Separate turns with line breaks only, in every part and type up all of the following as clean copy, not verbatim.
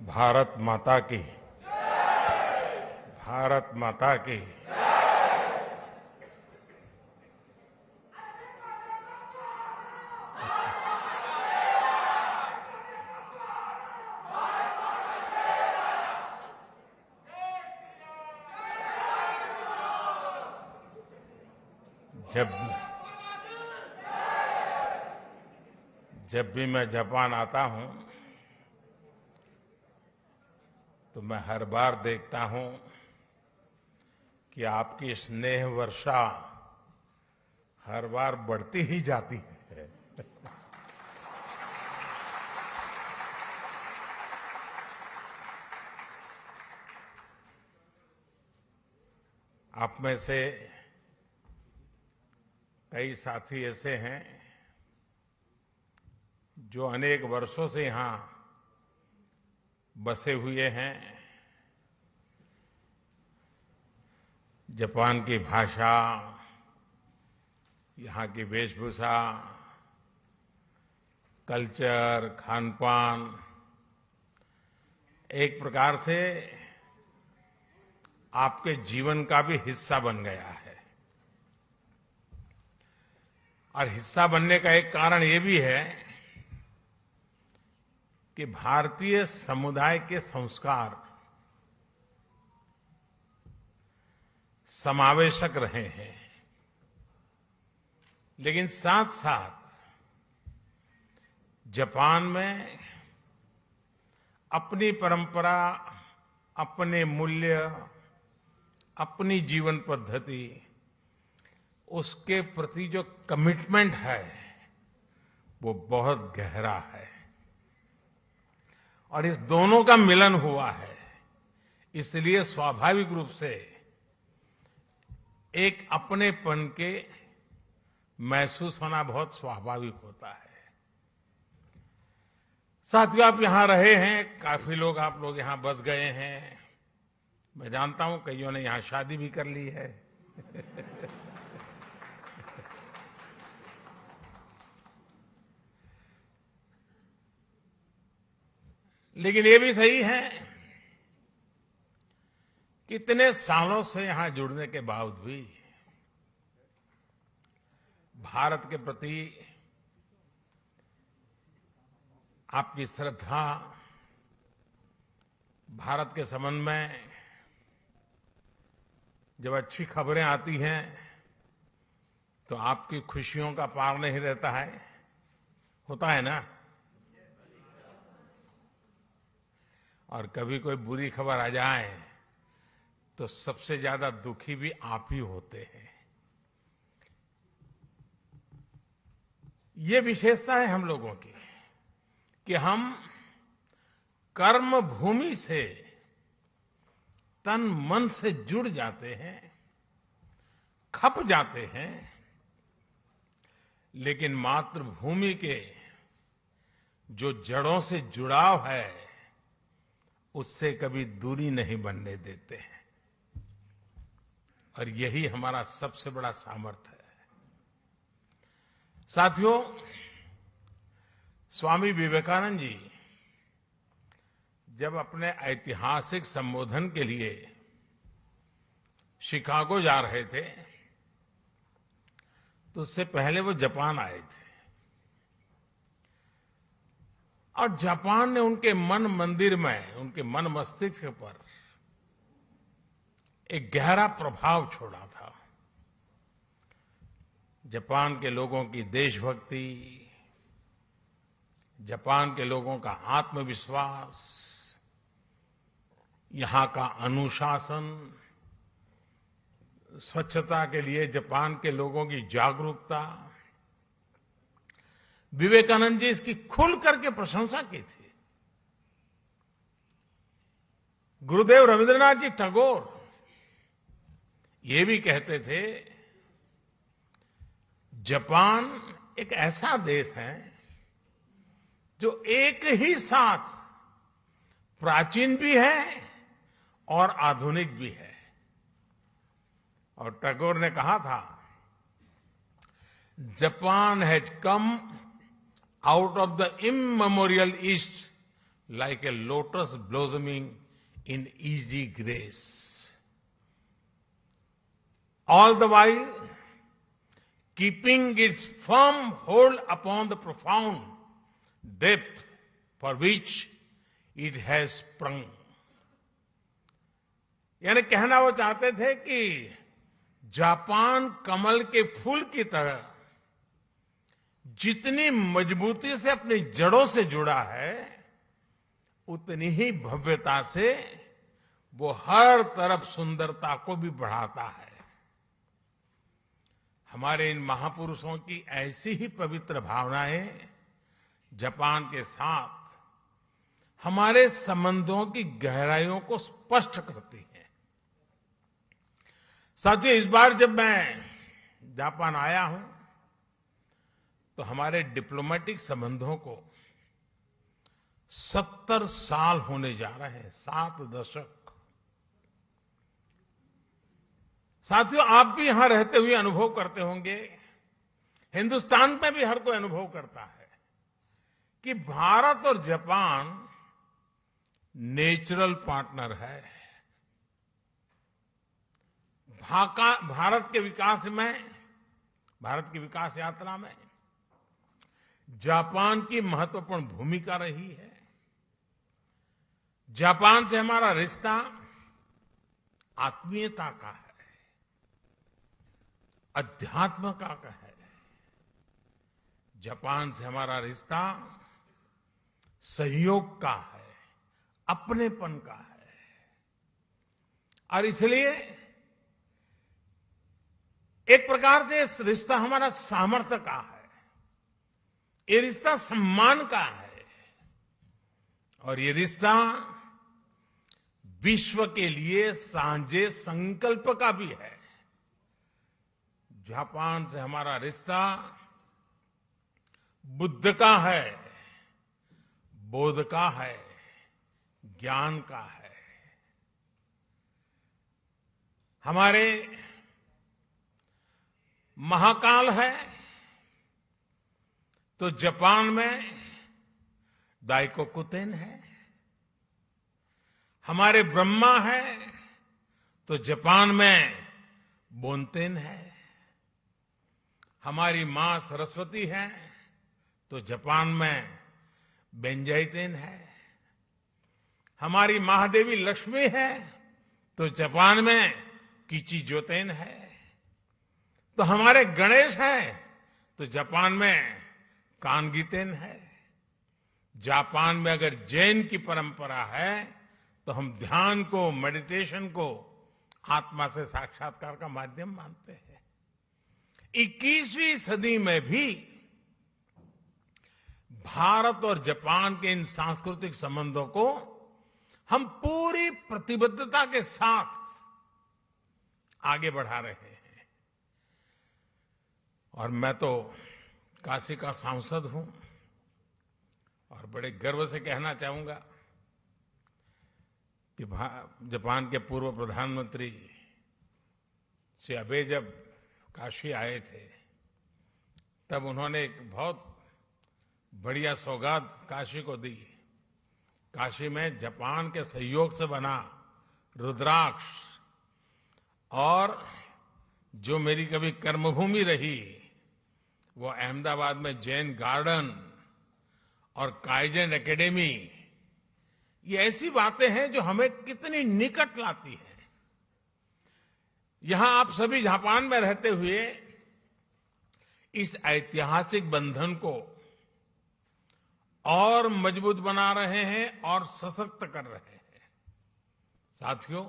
भारत माता की, भारत माता की। जब भी मैं जापान आता हूं तो मैं हर बार देखता हूं कि आपकी स्नेह वर्षा हर बार बढ़ती ही जाती है। आप में से कई साथी ऐसे हैं जो अनेक वर्षों से यहां बसे हुए हैं। जापान की भाषा, यहां की वेशभूषा, कल्चर, खानपान एक प्रकार से आपके जीवन का भी हिस्सा बन गया है। और हिस्सा बनने का एक कारण ये भी है कि भारतीय समुदाय के संस्कार समावेशक रहे हैं, लेकिन साथ साथ जापान में अपनी परंपरा, अपने मूल्य, अपनी जीवन पद्धति, उसके प्रति जो कमिटमेंट है वो बहुत गहरा है। और इस दोनों का मिलन हुआ है, इसलिए स्वाभाविक रूप से एक अपनेपन के महसूस होना बहुत स्वाभाविक होता है। साथियों, आप यहां रहे हैं, काफी लोग आप लोग यहां बस गए हैं। मैं जानता हूं कईयों ने यहां शादी भी कर ली है। लेकिन ये भी सही है कि इतने सालों से यहां जुड़ने के बावजूद भी भारत के प्रति आपकी श्रद्धा, भारत के संबंध में जब अच्छी खबरें आती हैं तो आपकी खुशियों का पार नहीं रहता है, होता है ना। और कभी कोई बुरी खबर आ जाए तो सबसे ज्यादा दुखी भी आप ही होते हैं। ये विशेषता है हम लोगों की कि हम कर्म भूमि से तन मन से जुड़ जाते हैं, खप जाते हैं, लेकिन मातृभूमि के जो जड़ों से जुड़ाव है उससे कभी दूरी नहीं बनने देते हैं। और यही हमारा सबसे बड़ा सामर्थ्य है। साथियों, स्वामी विवेकानंद जी जब अपने ऐतिहासिक संबोधन के लिए शिकागो जा रहे थे तो उससे पहले वो जापान आए थे। और जापान ने उनके मन मंदिर में, उनके मन मस्तिष्क पर एक गहरा प्रभाव छोड़ा था। जापान के लोगों की देशभक्ति, जापान के लोगों का आत्मविश्वास, यहां का अनुशासन, स्वच्छता के लिए जापान के लोगों की जागरूकता, विवेकानंद जी इसकी खुल करके प्रशंसा की थी। गुरुदेव रविंद्रनाथ जी टैगोर ये भी कहते थे, जापान एक ऐसा देश है जो एक ही साथ प्राचीन भी है और आधुनिक भी है। और टैगोर ने कहा था, Japan has come out of the immemorial East like a lotus blossoming in easy grace. All the while, keeping its firm hold upon the profound depth for which it has sprung. यानी कहना वो चाहते थे कि Japan कमल के फूल की तरह जितनी मजबूती से अपनी जड़ों से जुड़ा है, उतनी ही भव्यता से वो हर तरफ सुंदरता को भी बढ़ाता है। हमारे इन महापुरुषों की ऐसी ही पवित्र भावनाएं जापान के साथ हमारे संबंधों की गहराइयों को स्पष्ट करती हैं। साथियों, इस बार जब मैं जापान आया हूं तो हमारे डिप्लोमेटिक संबंधों को 70 साल होने जा रहे हैं, 7 दशक। साथियों, आप भी यहां रहते हुए अनुभव करते होंगे, हिंदुस्तान में भी हर कोई अनुभव करता है कि भारत और जापान नेचुरल पार्टनर है। भारत के विकास में, भारत की विकास यात्रा में जापान की महत्वपूर्ण भूमिका रही है। जापान से हमारा रिश्ता आत्मीयता का है, अध्यात्म का है। जापान से हमारा रिश्ता सहयोग का है, अपनेपन का है। और इसलिए एक प्रकार से रिश्ता हमारा सामर्थ्य का है, ये रिश्ता सम्मान का है, और ये रिश्ता विश्व के लिए साझे संकल्प का भी है। जापान से हमारा रिश्ता बुद्ध का है, बोध का है, ज्ञान का है। हमारे महाकाल है तो जापान में दाइकोकुतेन है। हमारे ब्रह्मा है तो जापान में बोनतेन है। हमारी मां सरस्वती है तो जापान में बेंजाइतेन है। हमारी महादेवी लक्ष्मी है तो जापान में किचिजोतेन है। तो हमारे गणेश हैं तो जापान में कानगीतेन है। जापान में अगर जैन की परंपरा है तो हम ध्यान को, मेडिटेशन को आत्मा से साक्षात्कार का माध्यम मानते हैं। 21वीं सदी में भी भारत और जापान के इन सांस्कृतिक संबंधों को हम पूरी प्रतिबद्धता के साथ आगे बढ़ा रहे हैं। और मैं तो काशी का सांसद हूं और बड़े गर्व से कहना चाहूंगा कि जापान के पूर्व प्रधानमंत्री श्री आबे जब काशी आए थे तब उन्होंने एक बहुत बढ़िया सौगात काशी को दी। काशी में जापान के सहयोग से बना रुद्राक्ष, और जो मेरी कभी कर्मभूमि रही वो अहमदाबाद में जैन गार्डन और काइजन एकेडमी, ये ऐसी बातें हैं जो हमें कितनी निकट लाती है। यहां आप सभी जापान में रहते हुए इस ऐतिहासिक बंधन को और मजबूत बना रहे हैं और सशक्त कर रहे हैं। साथियों,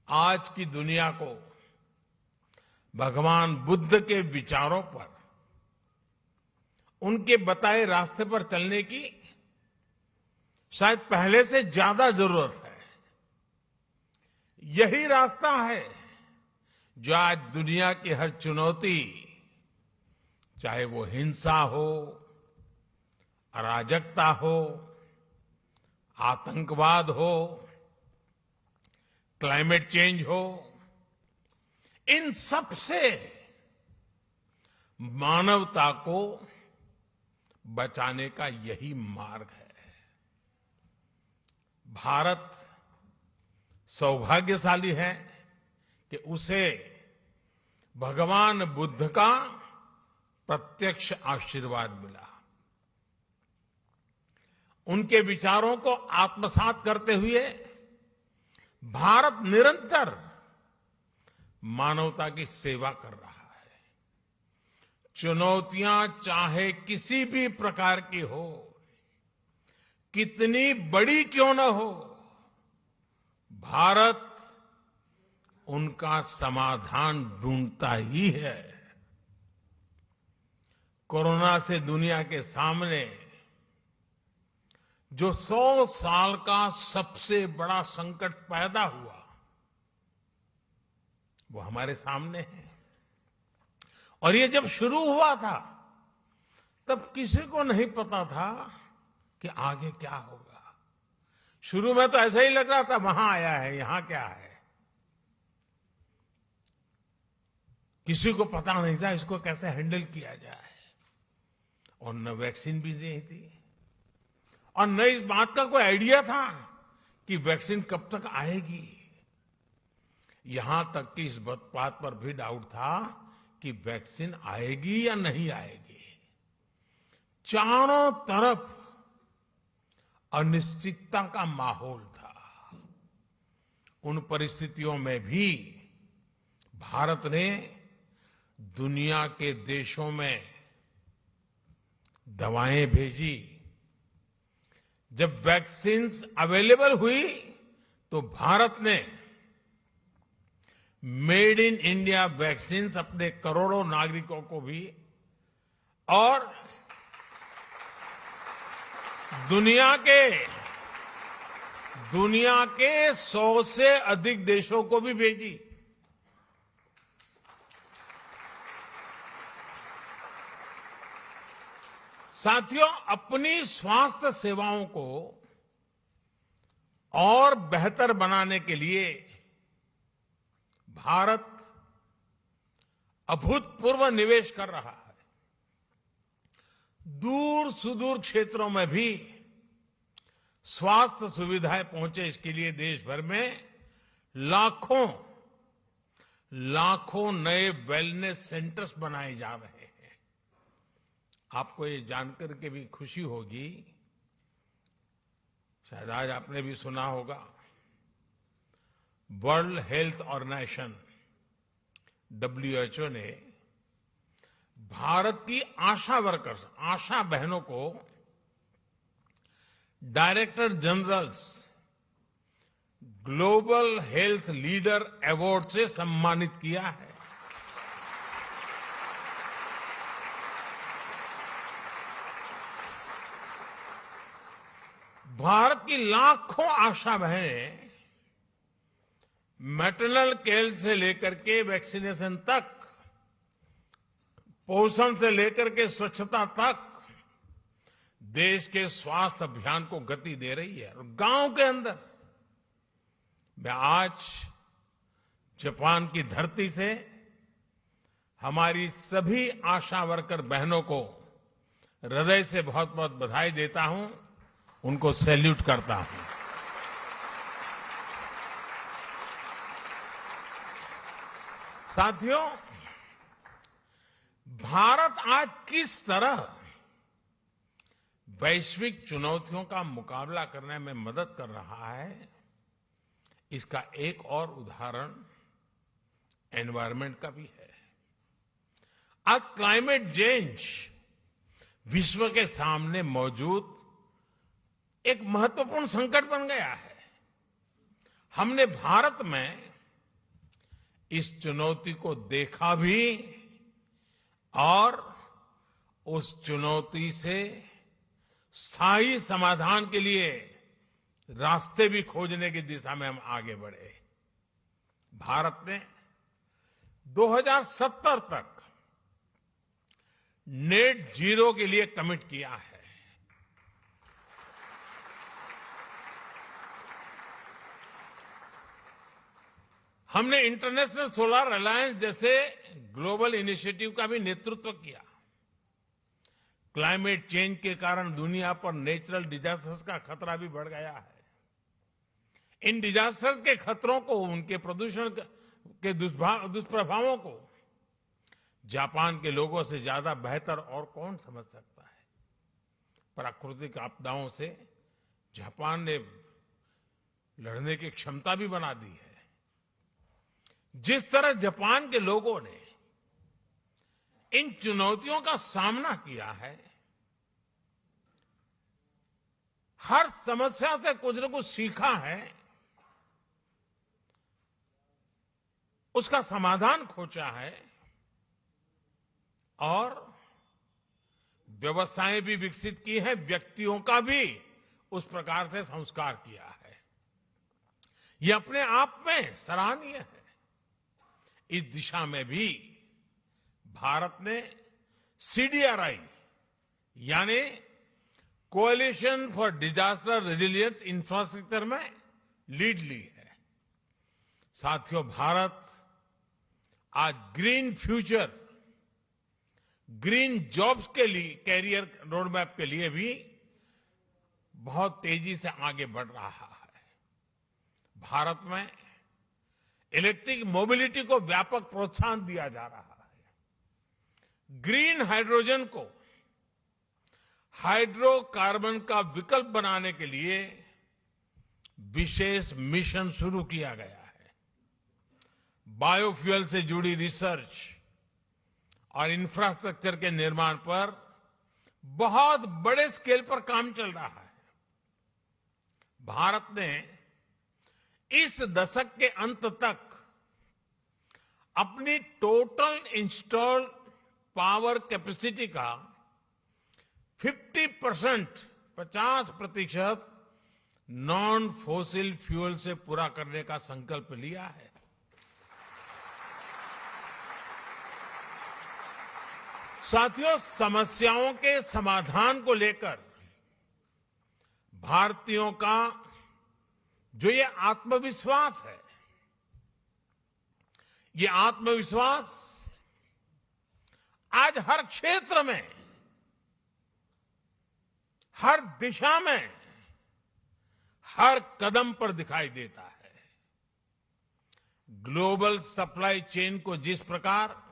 आज की दुनिया को भगवान बुद्ध के विचारों पर, उनके बताए रास्ते पर चलने की शायद पहले से ज्यादा जरूरत है। यही रास्ता है जो आज दुनिया की हर चुनौती, चाहे वो हिंसा हो, अराजकता हो, आतंकवाद हो, क्लाइमेट चेंज हो, इन सब से मानवता को बचाने का यही मार्ग है। भारत सौभाग्यशाली है कि उसे भगवान बुद्ध का प्रत्यक्ष आशीर्वाद मिला। उनके विचारों को आत्मसात करते हुए भारत निरंतर मानवता की सेवा कर रहा है। चुनौतियां चाहे किसी भी प्रकार की हो, कितनी बड़ी क्यों न हो, भारत उनका समाधान ढूंढता ही है। कोरोना से दुनिया के सामने जो 100 साल का सबसे बड़ा संकट पैदा हुआ, वो हमारे सामने है। और ये जब शुरू हुआ था, तब किसी को नहीं पता था कि आगे क्या होगा। शुरू में तो ऐसा ही लग रहा था, वहां आया है, यहां क्या है। किसी को पता नहीं था इसको कैसे हैंडल किया जाए, और न वैक्सीन भी नहीं थी, और न इस बात का कोई आइडिया था कि वैक्सीन कब तक आएगी। यहां तक कि इस बात पर भी डाउट था कि वैक्सीन आएगी या नहीं आएगी। चारों तरफ अनिश्चितता का माहौल था। उन परिस्थितियों में भी भारत ने दुनिया के देशों में दवाएं भेजी। जब वैक्सीन्स अवेलेबल हुई तो भारत ने मेड इन इंडिया वैक्सीन्स अपने करोड़ों नागरिकों को भी और दुनिया के 100 से अधिक देशों को भी भेजी। साथियों, अपनी स्वास्थ्य सेवाओं को और बेहतर बनाने के लिए भारत अभूतपूर्व निवेश कर रहा है। दूर सुदूर क्षेत्रों में भी स्वास्थ्य सुविधाएं पहुंचे, इसके लिए देश भर में लाखों नए वेलनेस सेंटर्स बनाए जा रहे हैं। आपको ये जानकर के भी खुशी होगी, शायद आज आपने भी सुना होगा, वर्ल्ड हेल्थ ऑर्गेनाइजेशन WHO ने भारत की आशा वर्कर्स, आशा बहनों को director generals global health leader award से सम्मानित किया है। भारत की लाखों आशा बहनें मैटरनल केयर से लेकर के वैक्सीनेशन तक, पोषण से लेकर के स्वच्छता तक देश के स्वास्थ्य अभियान को गति दे रही है। और गांव के अंदर मैं आज जापान की धरती से हमारी सभी आशा वर्कर बहनों को हृदय से बहुत बहुत बधाई देता हूं, उनको सैल्यूट करता हूं। साथियों, भारत आज किस तरह वैश्विक चुनौतियों का मुकाबला करने में मदद कर रहा है, इसका एक और उदाहरण एनवायरनमेंट का भी है। आज क्लाइमेट चेंज विश्व के सामने मौजूद एक महत्वपूर्ण संकट बन गया है। हमने भारत में इस चुनौती को देखा भी और उस चुनौती से स्थायी समाधान के लिए रास्ते भी खोजने की दिशा में हम आगे बढ़े। भारत ने 2070 तक नेट जीरो के लिए कमिट किया है। हमने इंटरनेशनल सोलर अलायंस जैसे ग्लोबल इनिशिएटिव का भी नेतृत्व किया। क्लाइमेट चेंज के कारण दुनिया पर नेचुरल डिजास्टर्स का खतरा भी बढ़ गया है। इन डिजास्टर्स के खतरों को, उनके प्रदूषण के दुष्प्रभावों को जापान के लोगों से ज्यादा बेहतर और कौन समझ सकता है। प्राकृतिक आपदाओं से जापान ने लड़ने की क्षमता भी बना दी है। जिस तरह जापान के लोगों ने इन चुनौतियों का सामना किया है, हर समस्या से कुछ न कुछ सीखा है, उसका समाधान खोजा है और व्यवस्थाएं भी विकसित की है, व्यक्तियों का भी उस प्रकार से संस्कार किया है। ये अपने आप में सराहनीय है। इस दिशा में भी भारत ने सीडीआरआई यानी coalition for disaster resilient infrastructure में लीड ली है। साथियों, भारत आज ग्रीन फ्यूचर, ग्रीन जॉब्स के लिए, कैरियर रोडमैप के लिए भी बहुत तेजी से आगे बढ़ रहा है। भारत में इलेक्ट्रिक मोबिलिटी को व्यापक प्रोत्साहन दिया जा रहा है। ग्रीन हाइड्रोजन को हाइड्रोकार्बन का विकल्प बनाने के लिए विशेष मिशन शुरू किया गया है। बायोफ्यूल से जुड़ी रिसर्च और इंफ्रास्ट्रक्चर के निर्माण पर बहुत बड़े स्केल पर काम चल रहा है। भारत ने इस दशक के अंत तक अपनी टोटल इंस्टॉल्ड पावर कैपेसिटी का 50% नॉन फॉसिल फ्यूल से पूरा करने का संकल्प लिया है। साथियों, समस्याओं के समाधान को लेकर भारतीयों का जो ये आत्मविश्वास है, ये आत्मविश्वास आज हर क्षेत्र में, हर दिशा में, हर कदम पर दिखाई देता है। ग्लोबल सप्लाई चेन को जिस प्रकार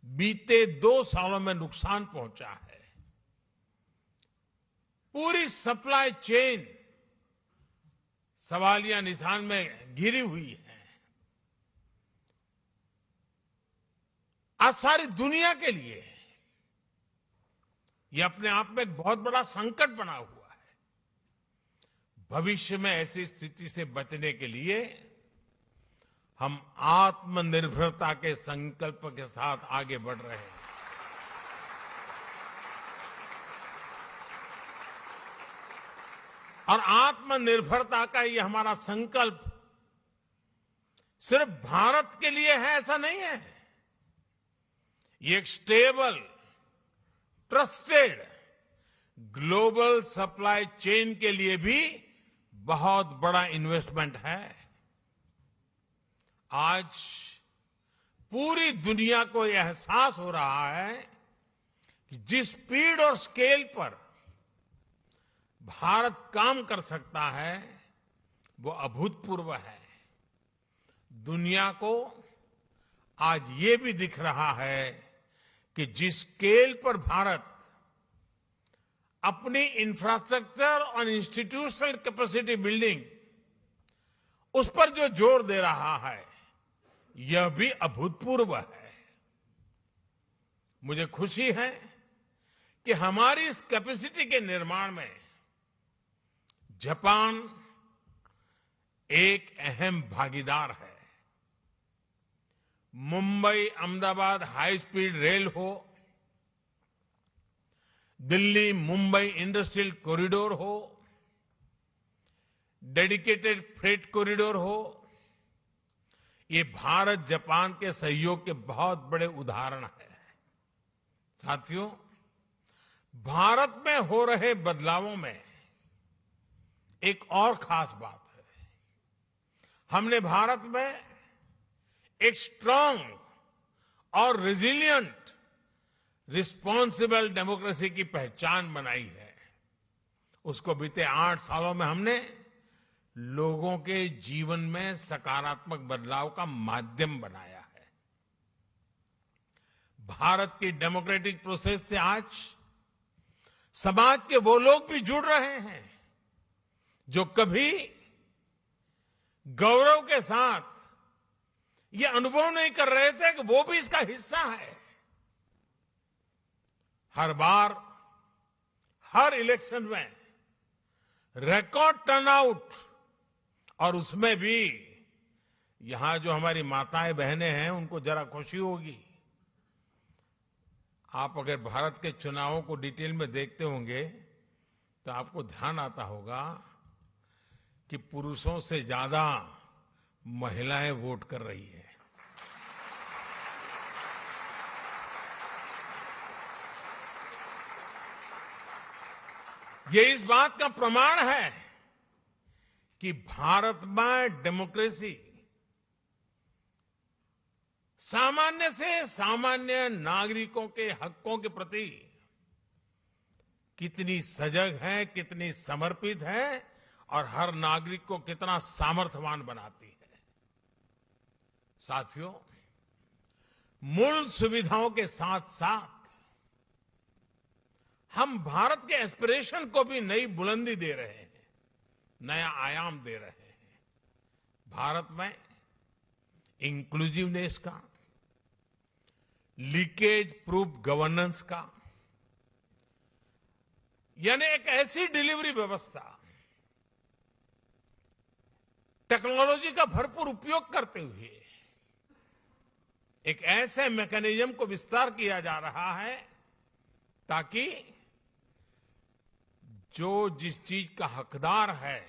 बीते 2 सालों में नुकसान पहुंचा है, पूरी सप्लाई चेन सवालिया निशान में घिरी हुई है। आज सारी दुनिया के लिए ये अपने आप में एक बहुत बड़ा संकट बना हुआ है। भविष्य में ऐसी स्थिति से बचने के लिए हम आत्मनिर्भरता के संकल्प के साथ आगे बढ़ रहे हैं। और आत्मनिर्भरता का ये हमारा संकल्प सिर्फ भारत के लिए है ऐसा नहीं है। ये एक stable, trusted global supply chain के लिए भी बहुत बड़ा इन्वेस्टमेंट है। आज पूरी दुनिया को यह एहसास हो रहा है कि जिस स्पीड और स्केल पर भारत काम कर सकता है वो अभूतपूर्व है। दुनिया को आज ये भी दिख रहा है कि जिस स्केल पर भारत अपनी इंफ्रास्ट्रक्चर और इंस्टीट्यूशनल कैपेसिटी बिल्डिंग उस पर जो जोर दे रहा है यह भी अभूतपूर्व है। मुझे खुशी है कि हमारी इस कैपेसिटी के निर्माण में जापान एक अहम भागीदार है। Mumbai Ahmedabad high speed rail हो, दिल्ली मुंबई इंडस्ट्रियल कॉरिडोर हो, डेडिकेटेड फ्रेट कॉरिडोर हो, ये भारत जापान के सहयोग के बहुत बड़े उदाहरण हैं। साथियों, भारत में हो रहे बदलावों में एक और खास बात है। हमने भारत में एक स्ट्रांग और रेजिलिएंट रिस्पॉन्सिबल डेमोक्रेसी की पहचान बनाई है। उसको बीते 8 सालों में हमने लोगों के जीवन में सकारात्मक बदलाव का माध्यम बनाया है। भारत की डेमोक्रेटिक प्रोसेस से आज समाज के वो लोग भी जुड़ रहे हैं जो कभी गौरव के साथ ये अनुभव नहीं कर रहे थे कि वो भी इसका हिस्सा है। हर बार हर इलेक्शन में रिकॉर्ड टर्नआउट, और उसमें भी यहां जो हमारी माताएं बहनें हैं उनको जरा खुशी होगी। आप अगर भारत के चुनावों को डिटेल में देखते होंगे तो आपको ध्यान आता होगा कि पुरुषों से ज्यादा महिलाएं वोट कर रही है। ये इस बात का प्रमाण है कि भारत में डेमोक्रेसी सामान्य से सामान्य नागरिकों के हकों के प्रति कितनी सजग है, कितनी समर्पित है और हर नागरिक को कितना सामर्थ्यवान बनाती है। साथियों, मूल सुविधाओं के साथ साथ हम भारत के एस्पिरेशन को भी नई बुलंदी दे रहे हैं, नया आयाम दे रहे हैं। भारत में इंक्लूसिवनेस का, लीकेज प्रूफ गवर्नेंस का, यानी एक ऐसी डिलीवरी व्यवस्था, टेक्नोलॉजी का भरपूर उपयोग करते हुए एक ऐसे मैकेनिज्म को विस्तार किया जा रहा है ताकि जो जिस चीज का हकदार है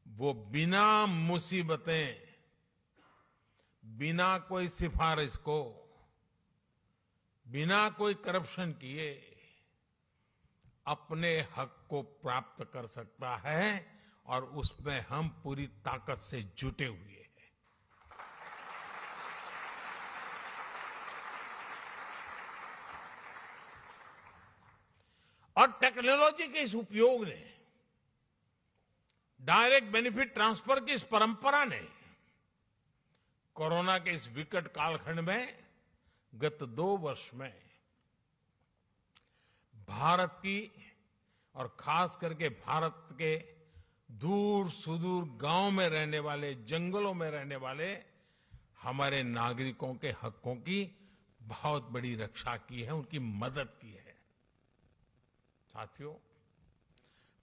वो बिना मुसीबतें, बिना कोई सिफारिश को, बिना कोई करप्शन किए अपने हक को प्राप्त कर सकता है, और उसमें हम पूरी ताकत से जुटे हुए हैं। और टेक्नोलॉजी के इस उपयोग ने, डायरेक्ट बेनिफिट ट्रांसफर की इस परंपरा ने कोरोना के इस विकट कालखंड में गत 2 वर्ष में भारत की और खास करके भारत के दूर सुदूर गांव में रहने वाले, जंगलों में रहने वाले हमारे नागरिकों के हकों की बहुत बड़ी रक्षा की है, उनकी मदद की है। साथियों,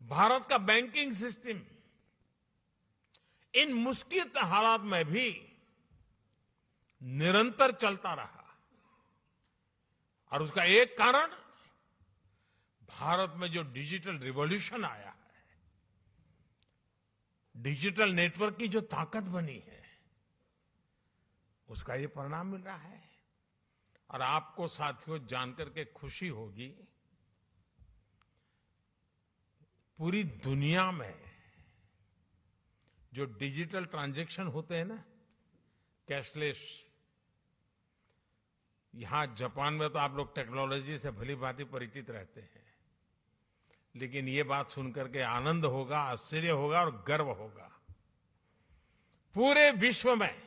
भारत का बैंकिंग सिस्टम इन मुश्किल हालात में भी निरंतर चलता रहा, और उसका एक कारण भारत में जो डिजिटल रिवॉल्यूशन आया है, डिजिटल नेटवर्क की जो ताकत बनी है, उसका ये परिणाम मिल रहा है। और आपको साथियों जानकर के खुशी होगी, पूरी दुनिया में जो डिजिटल ट्रांजैक्शन होते हैं ना, कैशलेस, यहां जापान में तो आप लोग टेक्नोलॉजी से भली भांति परिचित रहते हैं, लेकिन ये बात सुनकर के आनंद होगा, आश्चर्य होगा और गर्व होगा। पूरे विश्व में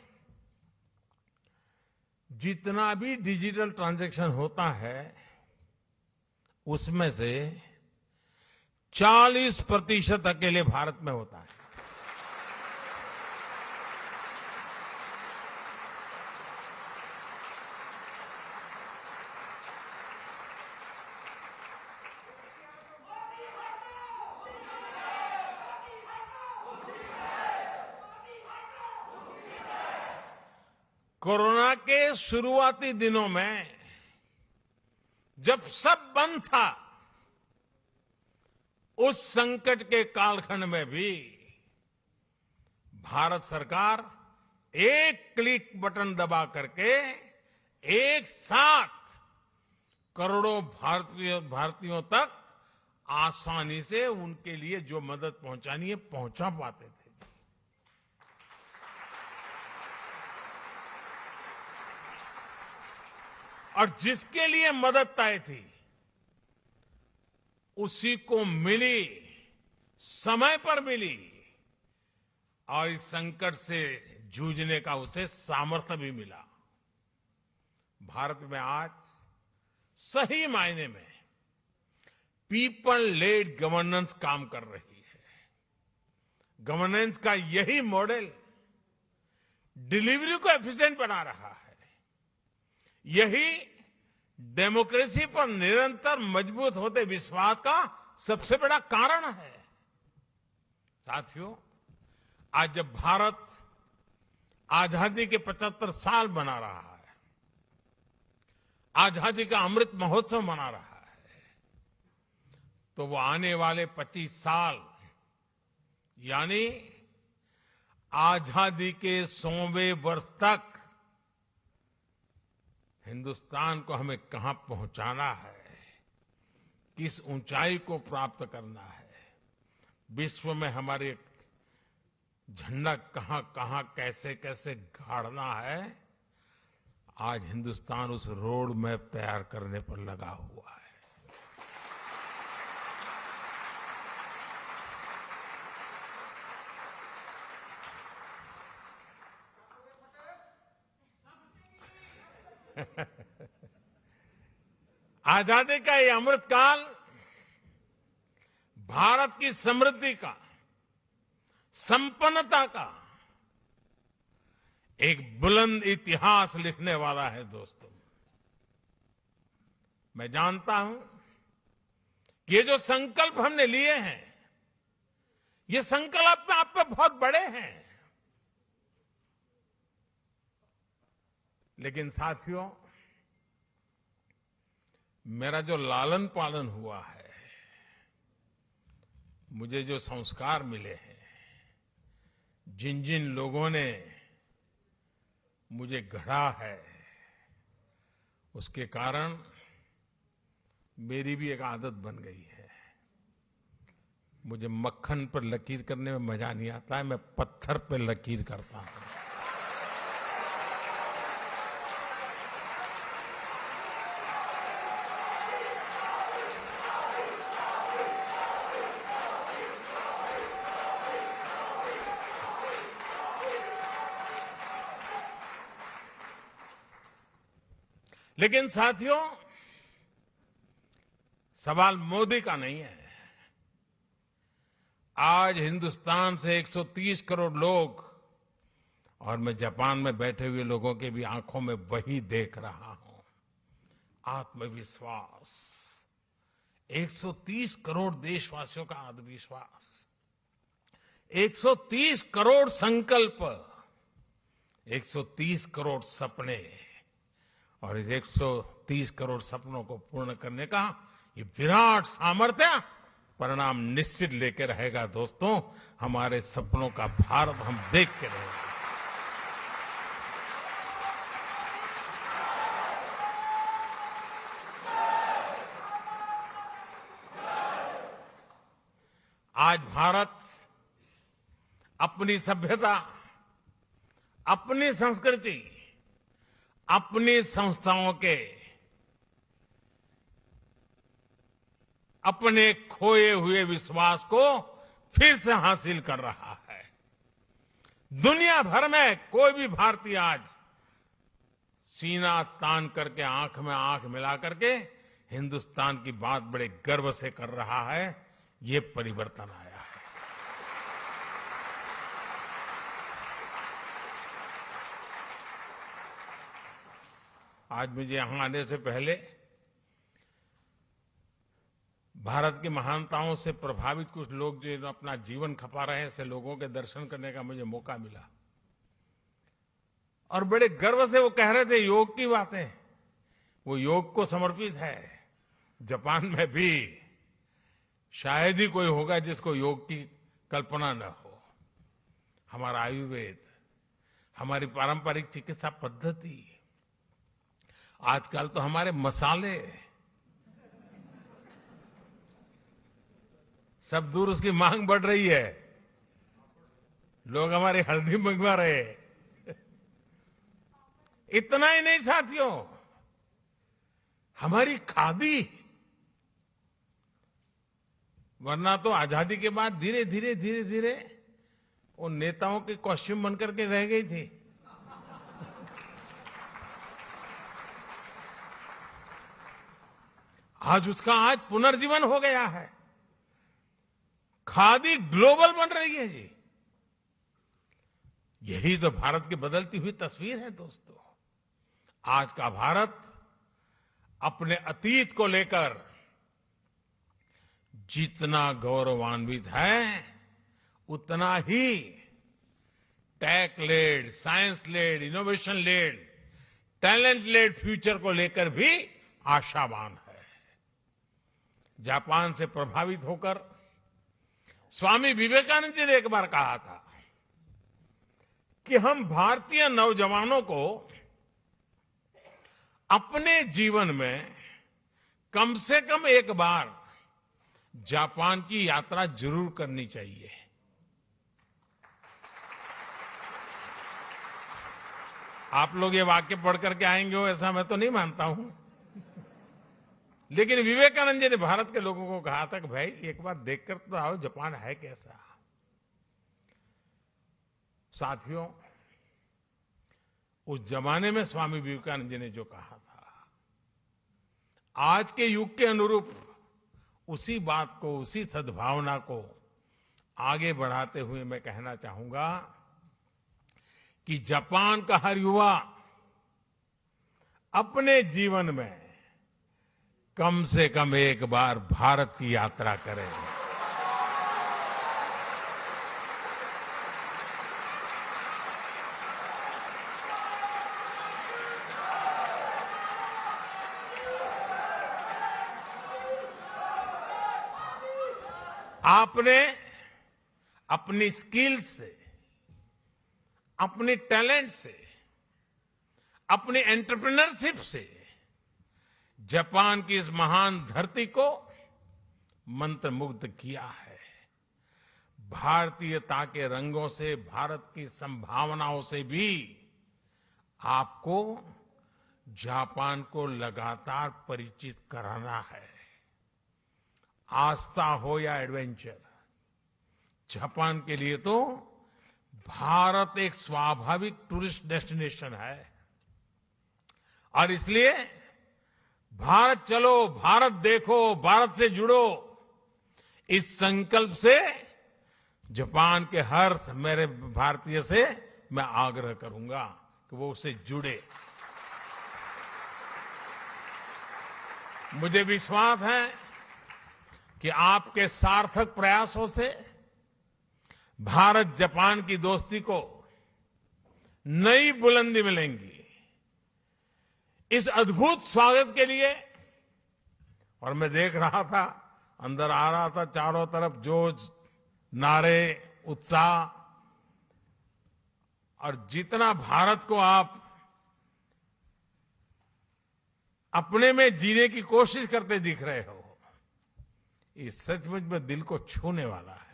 जितना भी डिजिटल ट्रांजैक्शन होता है उसमें से 40% अकेले भारत में होता है। कोरोना के शुरुआती दिनों में जब सब बंद था, उस संकट के कालखंड में भी भारत सरकार एक क्लिक बटन दबा करके एक साथ करोड़ों भारतीयों तक आसानी से उनके लिए जो मदद पहुंचानी है पहुंचा पाते थे। और जिसके लिए मदद तय थी उसी को मिली समय पर मिली और इस संकट से जूझने का उसे सामर्थ्य भी मिला। भारत में आज सही मायने में पीपल लेड गवर्नेंस काम कर रही है। गवर्नेंस का यही मॉडल डिलीवरी को एफिशिएंट बना रहा है। यही डेमोक्रेसी पर निरंतर मजबूत होते विश्वास का सबसे बड़ा कारण है। साथियों, आज जब भारत आजादी के 75 साल मना रहा है, आजादी का अमृत महोत्सव मना रहा है, तो वो आने वाले 25 साल यानी आजादी के 100वें वर्ष तक हिंदुस्तान को हमें कहां पहुंचाना है, किस ऊंचाई को प्राप्त करना है, विश्व में हमारे झंडा कहां कहां कैसे कैसे गाड़ना है, आज हिंदुस्तान उस रोड मैप तैयार करने पर लगा हुआ है। आजादी का ये अमृतकाल भारत की समृद्धि का, संपन्नता का एक बुलंद इतिहास लिखने वाला है। दोस्तों, मैं जानता हूं कि ये जो संकल्प हमने लिए हैं, ये संकल्प आप पे बहुत बड़े हैं, लेकिन साथियों, मेरा जो लालन पालन हुआ है, मुझे जो संस्कार मिले हैं, जिन जिन लोगों ने मुझे गढ़ा है, उसके कारण मेरी भी एक आदत बन गई है। मुझे मक्खन पर लकीर करने में मजा नहीं आता है, मैं पत्थर पर लकीर करता हूं। लेकिन साथियों, सवाल मोदी का नहीं है। आज हिंदुस्तान से 130 करोड़ लोग, और मैं जापान में बैठे हुए लोगों के भी आंखों में वही देख रहा हूं, आत्मविश्वास। 130 करोड़ देशवासियों का आत्मविश्वास, 130 करोड़ संकल्प, 130 करोड़ सपने, और इस 130 करोड़ सपनों को पूर्ण करने का ये विराट सामर्थ्य परिणाम निश्चित लेके रहेगा। दोस्तों, हमारे सपनों का भारत हम देख के रहेंगे। आज भारत अपनी सभ्यता, अपनी संस्कृति, अपनी संस्थाओं के, अपने खोए हुए विश्वास को फिर से हासिल कर रहा है। दुनिया भर में कोई भी भारतीय आज सीना तान करके, आंख में आंख मिला करके हिंदुस्तान की बात बड़े गर्व से कर रहा है। ये परिवर्तन आया है। आज मुझे यहां आने से पहले भारत की महानताओं से प्रभावित कुछ लोग जो अपना जीवन खपा रहे हैं, ऐसे लोगों के दर्शन करने का मुझे मौका मिला, और बड़े गर्व से वो कह रहे थे योग की बातें। वो योग को समर्पित है। जापान में भी शायद ही कोई होगा जिसको योग की कल्पना न हो। हमारा आयुर्वेद, हमारी पारंपरिक चिकित्सा पद्धति, आजकल तो हमारे मसाले सब दूर, उसकी मांग बढ़ रही है। लोग हमारी हल्दी मंगवा रहे हैं। इतना ही नहीं साथियों, हमारी खादी, वरना तो आजादी के बाद धीरे धीरे धीरे धीरे वो नेताओं के कॉस्ट्यूम बनकर के रह गई थी। आज पुनर्जीवन हो गया है। खादी ग्लोबल बन रही है जी। यही तो भारत की बदलती हुई तस्वीर है दोस्तों। आज का भारत अपने अतीत को लेकर जितना गौरवान्वित है, उतना ही tech led, science led, innovation led, talent led future को लेकर भी आशावान है। जापान से प्रभावित होकर स्वामी विवेकानंद जी ने एक बार कहा था कि हम भारतीय नौजवानों को अपने जीवन में कम से कम एक बार जापान की यात्रा जरूर करनी चाहिए। आप लोग ये वाक्य पढ़ करके आएंगे हो ऐसा मैं तो नहीं मानता हूं, लेकिन विवेकानंद जी ने भारत के लोगों को कहा था कि भाई एक बार देखकर तो आओ जापान है कैसा। साथियों, उस जमाने में स्वामी विवेकानंद जी ने जो कहा था, आज के युग के अनुरूप उसी बात को, उसी सद्भावना को आगे बढ़ाते हुए मैं कहना चाहूंगा कि जापान का हर युवा अपने जीवन में कम से कम एक बार भारत की यात्रा करे। आपने अपनी स्किल से, अपने टैलेंट से, अपनी एंटरप्रेन्योरशिप से जापान की इस महान धरती को मंत्रमुग्ध किया है। भारतीयता के रंगों से, भारत की संभावनाओं से भी आपको जापान को लगातार परिचित कराना है। आस्था हो या एडवेंचर, जापान के लिए तो भारत एक स्वाभाविक टूरिस्ट डेस्टिनेशन है। और इसलिए भारत चलो, भारत देखो, भारत से जुड़ो, इस संकल्प से जापान के हर मेरे भारतीय से मैं आग्रह करूंगा कि वो उससे जुड़े। मुझे विश्वास है कि आपके सार्थक प्रयासों से भारत जापान की दोस्ती को नई बुलंदी मिलेंगी। इस अद्भुत स्वागत के लिए, और मैं देख रहा था, अंदर आ रहा था, चारों तरफ जोश, नारे, उत्साह, और जितना भारत को आप अपने में जीने की कोशिश करते दिख रहे हो, ये सचमुच में दिल को छूने वाला है।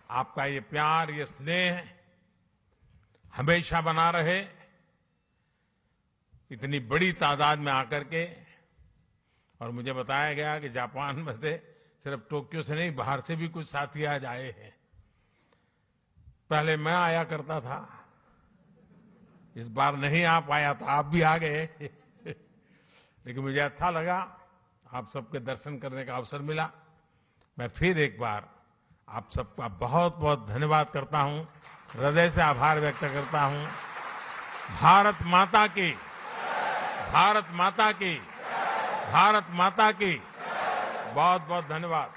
आपका ये प्यार, ये स्नेह हमेशा बना रहे। इतनी बड़ी तादाद में आकर के, और मुझे बताया गया कि जापान में से सिर्फ टोक्यो से नहीं, बाहर से भी कुछ साथी आज आए हैं। पहले मैं आया करता था, इस बार नहीं आ पाया था, आप भी आ गए। लेकिन मुझे अच्छा लगा, आप सबके दर्शन करने का अवसर मिला। मैं फिर एक बार आप सबका बहुत बहुत धन्यवाद करता हूं, हृदय से आभार व्यक्त करता हूं। भारत माता की, भारत माता की, भारत माता की बहुत बहुत धन्यवाद।